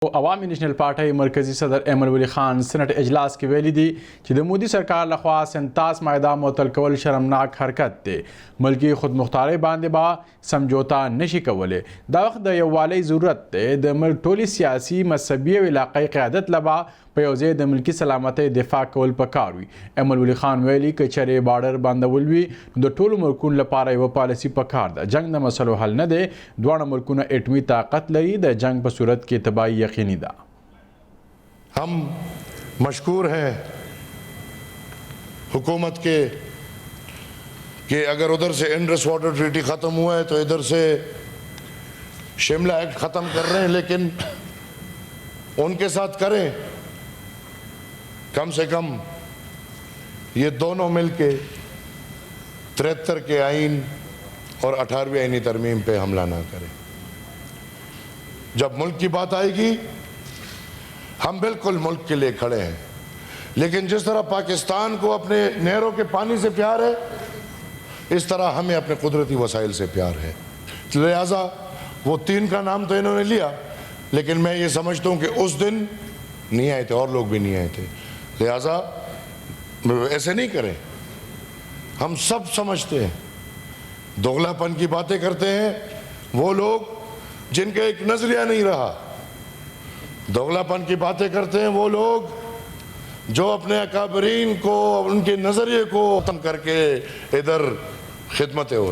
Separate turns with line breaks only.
عوامي national پارټۍ مرکزي صدر ایمل ولی خان سنټ اجلاس کې ویلي دي چې د مودي سرکار لخوا سنتاس معاهده معطل کول شرمناک حرکت دی. ملکی خودمختارۍ باندې به سمجوتا نشي کولی. دا وخت د یووالۍ ضرورت دی. د ملک ټولې سیاسي مذهبي او علاقایي قیادت لبا په یو ځای د ملکي سلامتۍ دفاع کول پکار وي. ایمل ولی خان ویلي که چېرې بارډر بندول وي نو د ټولو ملکونو لپاره یوه پالیسي پکار ده. جنګ د مسلو حل نه دی. دواړه ملکونه اټومي طاقت لري. د جنګ په صورت کې تباهي یقیني ده.
हम मशकूर हैं हुकूमत के कि अगर उधर से इंडस वाटर ट्रीटी ख़त्म हुआ है तो इधर से शिमला एक्ट ख़त्म कर रहे हैं, लेकिन उनके साथ करें. कम से कम ये दोनों मिलके 73 के आइन और 18वीं आइनी तरमीम पे हमला ना करें. जब मुल्क की बात आएगी हम बिल्कुल मुल्क के लिए खड़े हैं, लेकिन जिस तरह पाकिस्तान को अपने नहरों के पानी से प्यार है, इस तरह हमें अपने कुदरती वसाइल से प्यार है. लिहाजा वो 3 का नाम तो इन्होंने लिया, लेकिन मैं ये समझता हूँ कि उस दिन नहीं आए थे और लोग भी नहीं आए थे. लिहाजा ऐसे नहीं करें. हम सब समझते हैं दोगलापन की बातें करते हैं वो लोग जिनका एक नजरिया नहीं रहा. दोगलापन की बातें करते हैं वो लोग जो अपने अकाबरीन को, उनके नजरिए को खत्म करके इधर खिदमतें हो रही.